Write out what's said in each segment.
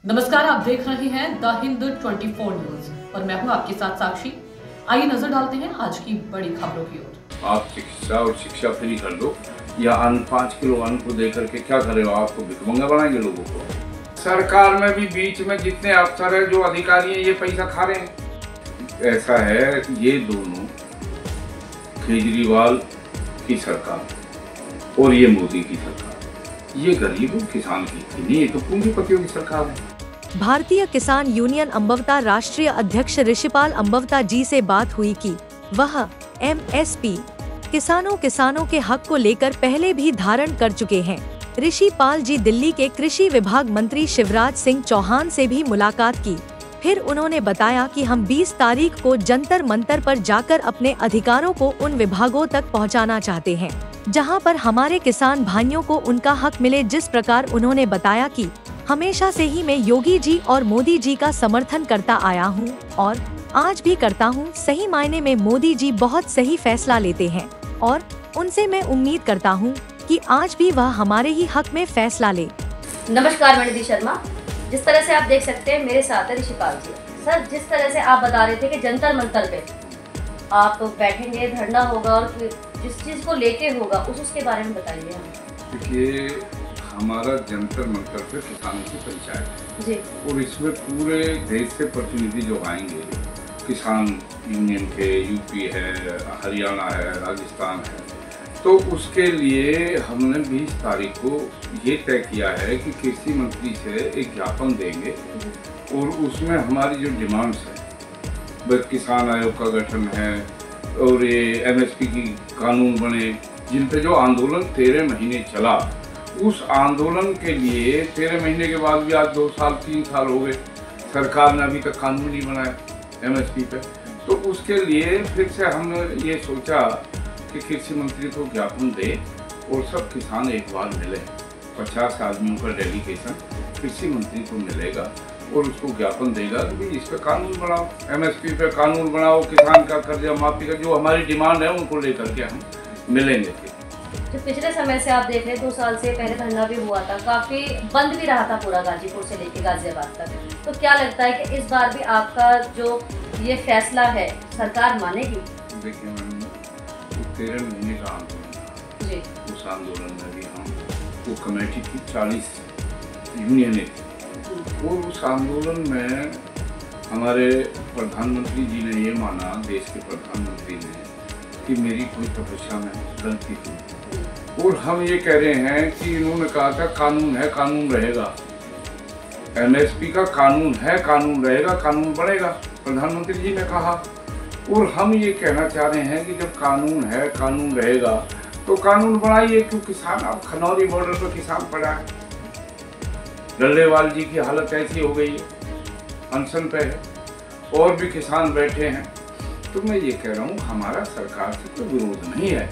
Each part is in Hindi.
नमस्कार, आप देख रहे हैं द हिंद 24 न्यूज और मैं हूं आपके साथ साक्षी। आइए नजर डालते हैं आज की बड़ी खबरों की ओर। आप चिकित्सा और शिक्षा फ्री कर दो या अन्न 5 किलो अन्न को देकर के क्या करेगा? आपको भिखमंगा बनाएंगे लोगों को। सरकार में भी बीच में जितने अफसर है जो अधिकारी हैं ये पैसा खा रहे हैं। ऐसा है, ये दोनों केजरीवाल की सरकार और ये मोदी की सरकार, ये गरीब और किसान की नहीं, ये तो पूंजीपतियों की सरकार है। भारतीय किसान यूनियन अंबवता राष्ट्रीय अध्यक्ष ऋषिपाल अंबवता जी से बात हुई कि वह एमएसपी किसानों के हक को लेकर पहले भी धारण कर चुके हैं। ऋषिपाल जी दिल्ली के कृषि विभाग मंत्री शिवराज सिंह चौहान से भी मुलाकात की। फिर उन्होंने बताया कि हम 20 तारीख को जंतर मंतर पर जाकर अपने अधिकारों को उन विभागों तक पहुंचाना चाहते हैं जहां पर हमारे किसान भाइयों को उनका हक मिले। जिस प्रकार उन्होंने बताया कि हमेशा से ही मैं योगी जी और मोदी जी का समर्थन करता आया हूं और आज भी करता हूं। सही मायने में मोदी जी बहुत सही फैसला लेते हैं और उनसे मैं उम्मीद करता हूं कि आज भी वह हमारे ही हक में फैसला ले। नमस्कार, मैं निधि शर्मा। जिस तरह से आप देख सकते हैं मेरे साथ है ऋषिपाल जी। सर, जिस तरह से आप बता रहे थे कि जंतर मंतर पे आप बैठेंगे, धरना होगा और जिस चीज को लेके होगा उसके बारे में बताइए हमें। देखिए, हमारा जंतर मंतर पे किसानों की पंचायत है जी, और इसमें पूरे देश से प्रतिनिधि जो आएंगे, किसान यूनियन के, यूपी है, हरियाणा है, राजस्थान है, तो उसके लिए हमने 20 तारीख को ये तय किया है कि कृषि मंत्री से एक ज्ञापन देंगे और उसमें हमारी जो डिमांड्स है, बस किसान आयोग का गठन है और ये एमएसपी की कानून बने, जिन पे जो आंदोलन 13 महीने चला, उस आंदोलन के लिए 13 महीने के बाद भी आज 2 साल 3 साल हो गए, सरकार ने अभी तक कानून नहीं बनाया एमएसपी पे। तो उसके लिए फिर से हमने ये सोचा कि कृषि मंत्री को ज्ञापन दे और सब किसान एक बार मिले। 50 आदमियों का डेलीगेशन कृषि मंत्री को मिलेगा और उसको ज्ञापन देगा कि भाई इस पर कानून बनाओ, एमएसपी पे कानून बनाओ, किसान का कर्जा माफी का जो हमारी डिमांड है उनको लेकर के हम मिलेंगे। जो पिछले समय से आप देख रहे हैं, 2 साल से पहले धरना भी हुआ था, काफी बंद भी रहा था पूरा गाजीपुर से लेकर गाजियाबाद तक। तो क्या लगता है कि इस बार भी आपका जो ये फैसला है सरकार मानेगी? देखिए मैम, 13 महीने का आंदोलन जी, उस आंदोलन में भी हम वो कमेटी की 40 यूनियनें थी और उस आंदोलन में हमारे प्रधानमंत्री जी ने ये माना, देश के प्रधानमंत्री ने, कि मेरी कोई तपस्या में गलती हुई और हम ये कह रहे हैं कि इन्होंने कहा था कानून है, कानून रहेगा, एमएसपी का कानून है, कानून रहेगा, कानून बढ़ेगा, प्रधानमंत्री जी ने कहा। और हम ये कहना चाह रहे हैं कि जब कानून है, कानून रहेगा, तो कानून बढ़ाइए। क्यों किसान, अब खनौरी बॉर्डर पर किसान पड़ा है, डल्लेवाल जी की हालत ऐसी हो गई है, अनशन पे है, और भी किसान बैठे हैं। तो मैं ये कह रहा हूँ, हमारा सरकार से तो विरोध नहीं है,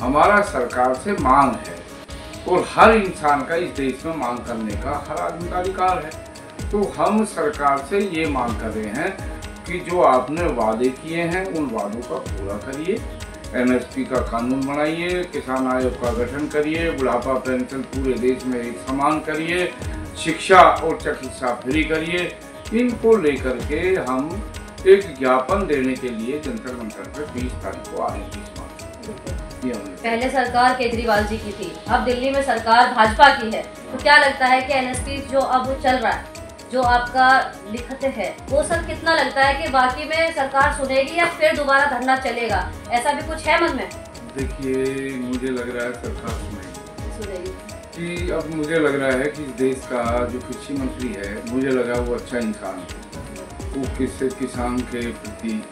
हमारा सरकार से मांग है और हर इंसान का इस देश में मांग करने का हर आदमी का अधिकार है। तो हम सरकार से ये मांग कर रहे हैं कि जो आपने वादे किए हैं उन वादों का पूरा करिए, एमएसपी का कानून बनाइए, किसान आयोग का गठन करिए, बुढ़ापा पेंशन पूरे देश में एक समान करिए, शिक्षा और चिकित्सा फ्री करिए। इनको लेकर के हम एक ज्ञापन देने के लिए जंतर मंतर पर 20 तारीख को आएंगे। पहले सरकार केजरीवाल जी की थी, अब दिल्ली में सरकार भाजपा की है। तो क्या लगता है कि एनएसपी जो अब चल रहा है, जो आपका लिखत है, वो सब कितना लगता है कि बाकी में सरकार सुनेगी या फिर दोबारा धरना चलेगा? ऐसा भी कुछ है मन में? देखिए, मुझे लग रहा है सरकार सुनेगी कि अब मुझे लग रहा है कि देश का जो कृषि मंत्री है, मुझे लगा वो अच्छा इंसान है, वो किसान के प्रति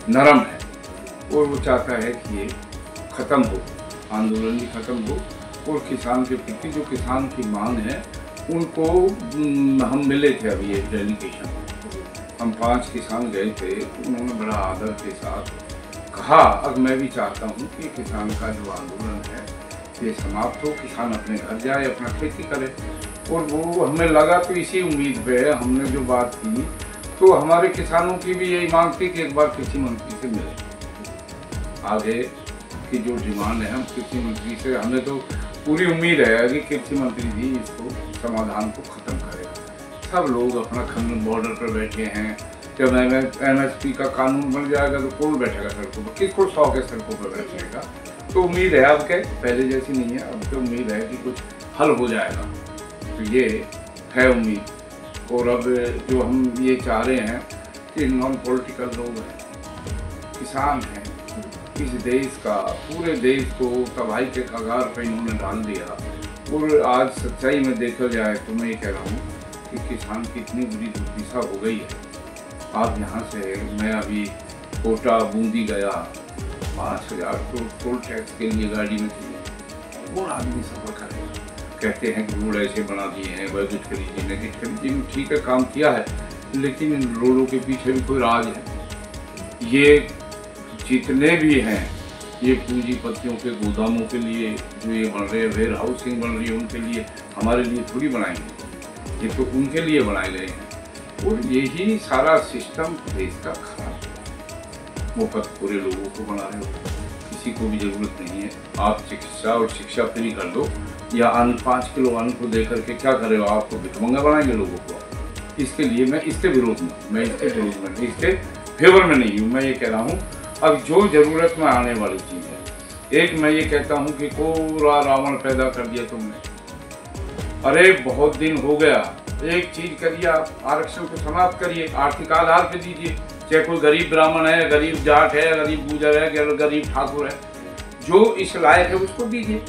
नरम है और वो चाहता है कि ये खत्म हो, आंदोलन भी खत्म हो और किसान के प्रति जो किसान की मांग है उनको हम मिले थे। अभी एक डेलीगेशन हम 5 किसान गए थे, उन्होंने बड़ा आदर के साथ कहा, अब मैं भी चाहता हूँ कि किसान का जो आंदोलन है ये समाप्त हो, किसान अपने घर जाए, अपना खेती करे। और वो हमें लगा, तो इसी उम्मीद पे हमने जो बात की, तो हमारे किसानों की भी यही मांग थी कि एक बार कृषि मंत्री से मिले। आगे की जो डिमांड है हम कृषि मंत्री से, हमें तो पूरी उम्मीद है कि कृषि मंत्री जी इसको समाधान को खत्म करेगा। सब लोग अपना खनन बॉर्डर पर बैठे हैं। जब MSP का कानून बन जाएगा तो कौन बैठेगा सड़कों पर, किसको शौक है सड़कों पर बैठेगा। तो उम्मीद है अब क्या पहले जैसी नहीं है, अब तो उम्मीद है कि कुछ हल हो जाएगा। तो ये है उम्मीद। और अब जो हम ये चाह रहे हैं कि नॉन पॉलिटिकल लोग हैं, किसान हैं, इस देश का पूरे देश को तबाही के कगार पर इन्होंने डाल दिया। और आज सच्चाई में देखा जाए तो मैं ये कह रहा हूँ कि किसान की इतनी बुरी दुर्दशा हो गई है। आप यहाँ से मैं अभी कोटा बूंदी गया, 5000 तो टोल टैक्स के लिए गाड़ी में चाहिए, कौन आदमी सफर करेगा। कहते हैं कि रोड ऐसे बना दिए हैं, बजट खरीदी नेगेट खरीदी, ठीक है काम किया है, लेकिन इन रोडों के पीछे भी कोई राज है। ये जितने भी हैं ये पूंजीपतियों के गोदामों के लिए जो ये बन रहे हैं, वेयर हाउसिंग बन रही है उनके लिए, हमारे लिए थोड़ी बनाएंगे, ये तो उनके लिए बनाए गए हैं। और यही सारा सिस्टम देश का खराब है। मुफ्त पूरे लोगों को बना रहे हो, किसी को भी जरूरत नहीं है। आप चिकित्सा और शिक्षा फ्री कर दो, या अन्न 5 किलो अन्न को दे करके क्या करे हो, आपको भिखमंगा बनाएंगे लोगों को। इसके लिए मैं इसके विरोध में, मैं इसके विरोध में, इसके फेवर में नहीं हूँ। मैं ये कह रहा हूँ अब जो जरूरत में आने वाली चीज़ है, एक मैं ये कहता हूँ कि कोरा रावण पैदा कर दिया तुमने। अरे बहुत दिन हो गया, एक चीज करिए, आप आरक्षण को समाप्त करिए, आर्थिक आधार पे दीजिए। चाहे कोई गरीब ब्राह्मण है, गरीब जाट है, गरीब गुजर है, गरीब ठाकुर है, जो इस लायक है उसको दीजिए।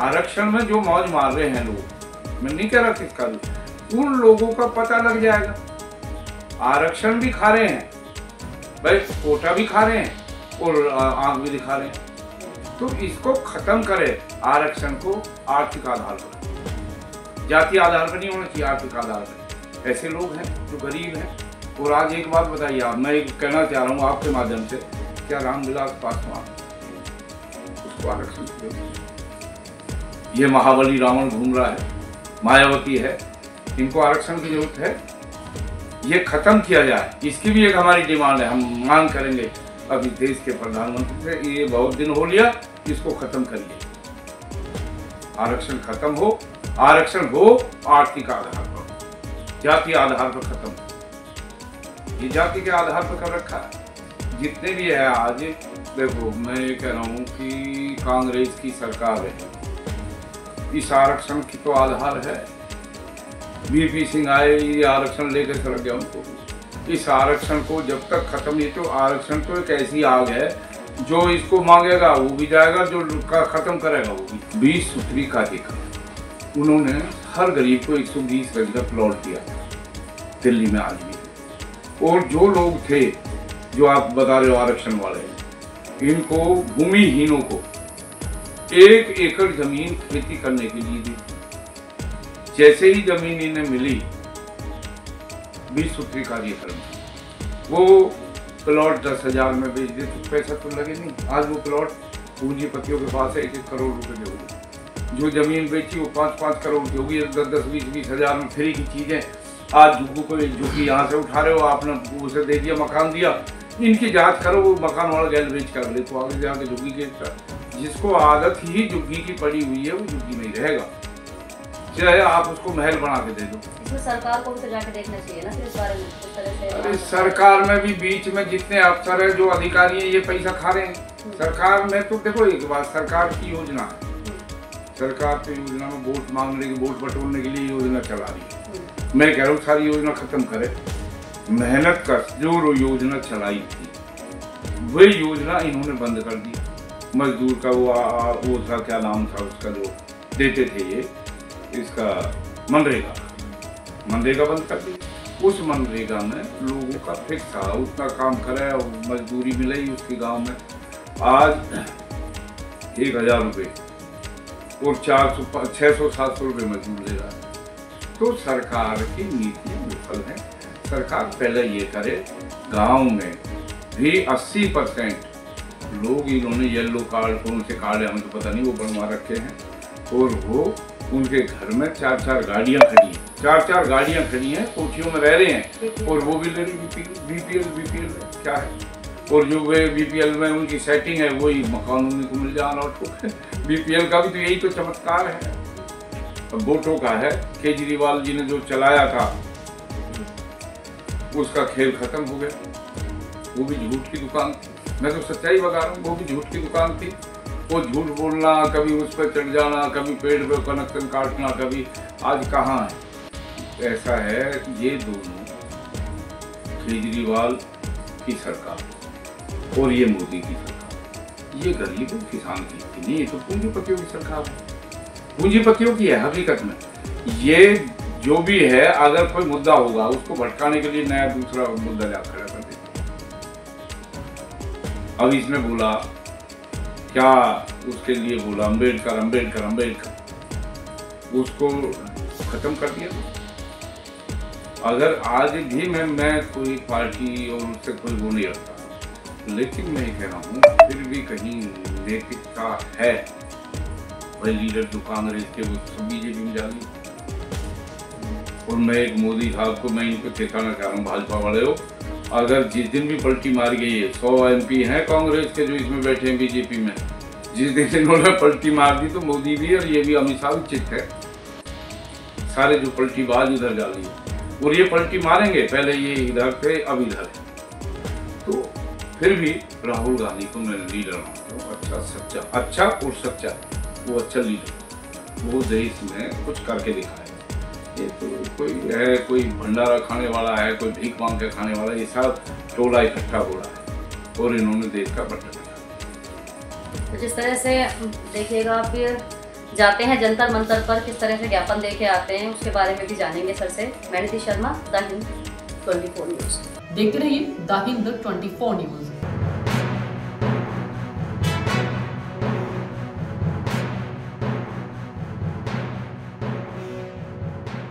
आरक्षण में जो मौज मार रहे हैं लोग, मैं नहीं कह रहा किसका, उन लोगों का पता लग जाएगा। आरक्षण भी खा रहे हैं भाई, कोटा भी खा रहे हैं और आंख भी दिखा रहे हैं। तो इसको खत्म करें, आरक्षण को आर्थिक आधार पर, जाति आधार पर नहीं होना चाहिए, आर्थिक आधार पर। ऐसे लोग हैं जो गरीब हैं। और आज एक बात बताइए आप, मैं एक कहना चाह रहा हूँ आपके माध्यम से, क्या रामविलास पासवान उसको आरक्षण क्यों? ये महाबली रावण घूम रहा है, मायावती है, इनको आरक्षण की जरूरत है? ये खत्म किया जाए, इसकी भी एक हमारी डिमांड है। हम मांग करेंगे अभी देश के प्रधानमंत्री से, ये बहुत दिन हो लिया, इसको खत्म करिए। आरक्षण खत्म हो, आरक्षण हो आर्थिक आधार पर, जाति आधार पर खत्म। ये जाति के आधार पर कर रखा है जितने भी है। आज देखो मैं ये कह रहा हूँ कि कांग्रेस की सरकार है, इस आरक्षण की तो आधार है। VP सिंह आए, ये आरक्षण लेकर चल गया उनको। इस आरक्षण को जब तक खत्म, ये तो आरक्षण तो एक ऐसी आग है, जो इसको मांगेगा वो भी जाएगा, जो खत्म करेगा वो भी। 20 सूत्री का देखा उन्होंने, हर गरीब को 120 गज का प्लॉट दिया दिल्ली में आज भी। और जो लोग थे, जो आप बता रहे हो आरक्षण वाले, इनको भूमिहीनों को 1 एकड़ जमीन खेती करने के लिए दी। जैसे ही जमीन इन्हें मिली 20 सूत्री कार्यक्रम, वो प्लॉट 10,000 में बेच दे तो पैसा तो लगे नहीं। आज वो प्लॉट पूंजीपतियों के पास 1-1 करोड़ रुपए की होगी, जो जमीन बेची वो 5-5 करोड़ की होगी। 10-10, 20-20 हज़ार में फ्री की चीजें आज जुग्गू को, झुग्गी यहाँ से उठा रहे हो, आपने उसे दे दिया, मकान दिया, इनकी जांच करो, वो मकान वाला गैल बेच कर ले, तो आगे जाके झुग्गी के, जिसको आदत ही झुग्गी की पड़ी हुई है वो झुग्गी में ही रहेगा, चाहे आप उसको महल बना के दे दो। इसमें सरकार को भी तो जाके देखना चाहिए ना इस बारे में, किस तरह से। अरे सरकार में भी बीच में जितने अफसर है, जो अधिकारी हैं, ये पैसा खा रहे हैं। सरकार में तो देखो एक बात, सरकार की योजना है, सरकार की योजना में वोट मांगने की, वोट बटोरने के लिए योजना चला रही है। मैं कह रहा हूँ सारी योजना खत्म करे, मेहनत का जो योजना चलाई थी वही योजना इन्होंने बंद कर दी। मजदूर का वो था, क्या नाम था उसका, जो देते थे ये, इसका मनरेगा बंद कर दी। उस मनरेगा में लोगों का फिक्स था, उतना काम करे और मजदूरी मिले उसके गांव में। आज 1,000 रुपये और 600-700 रुपये मजदूर ले रहा है। तो सरकार की नीतियाँ विफल हैं। सरकार पहले ये करे, गांव में भी 80% लोग इन्होंने येलो कार्ड, कौन से कार्ड है हमें तो पता नहीं, वो बनवा रखे हैं। और वो उनके घर में 4-4 गाड़ियाँ खड़ी हैं, 4-4 गाड़ियाँ खड़ी हैं, कोठियों में रह रहे हैं, और वो भी ले रही BPL क्या है। और जो वे BPL में उनकी सेटिंग है, वही मकान उनको मिल जाना। और BPL का भी तो यही तो चमत्कार है। वोटों का है। केजरीवाल जी ने जो चलाया था उसका खेल खत्म हो गया। वो भी झूठ की दुकान थी, मैं तो सच्चाई बता रहा हूँ, वो भी झूठ की दुकान थी। वो झूठ बोलना, कभी उस पर चढ़ जाना, कभी पेड़ पे कनेक्शन काटना, कभी आज कहाँ है। ऐसा है, ये दोनों केजरीवाल की सरकार और ये मोदी की सरकार, ये गरीब और किसान की नहीं, ये तो पूंजीपतियों की सरकार है, पूंजीपतियों की है हकीकत में। ये जो भी है, अगर कोई मुद्दा होगा उसको भटकाने के लिए नया दूसरा मुद्दा ला खड़ा कर देता। अब इसमें बोला क्या, उसके लिए बोला अम्बेडकर अम्बेडकर अम्बेडकर, उसको खत्म कर दिया। अगर आज भी मैं कोई पार्टी और उससे कोई वो नहीं रखता, लेकिन मैं कह रहा हूँ फिर भी कहीं नैतिकता है। भाई लीडर जो कांग्रेस के वो सब बीजेपी में जा रही। और मैं एक मोदी साहब को, मैं इनको चेताना चाह रहा हूँ, भाजपा वाले हो, अगर जिस दिन भी पलटी मारी गई है, 100 MP हैं कांग्रेस के जो इसमें बैठे हैं बीजेपी में, जिस दिन इन्होंने पलटी मार दी तो मोदी भी और ये भी अमित शाह भी चित है। सारे जो पलटीबाज इधर जा रही है और ये पलटी मारेंगे, पहले ये इधर थे अब इधर है। तो फिर भी राहुल गांधी को मैं लीडर मानता हूँ, अच्छा सच्चा, अच्छा और सच्चा, वो अच्छा लीडर, वो देश में कुछ करके दिखाया। ये तो कोई है, कोई भंडारा खाने वाला है, कोई भीख मांग के खाने वाला है, ये सब टोला इकट्ठा हो रहा है और इन्होंने देश का बट्टा। तो जिस तरह से देखिएगा, फिर जाते हैं जंतर मंतर पर, किस तरह से ज्ञापन दे के आते हैं, उसके बारे में भी जानेंगे सर से। मैं निधि शर्मा, द हिंद 24 न्यूज। देखते रहिए द हिंद 24 न्यूज।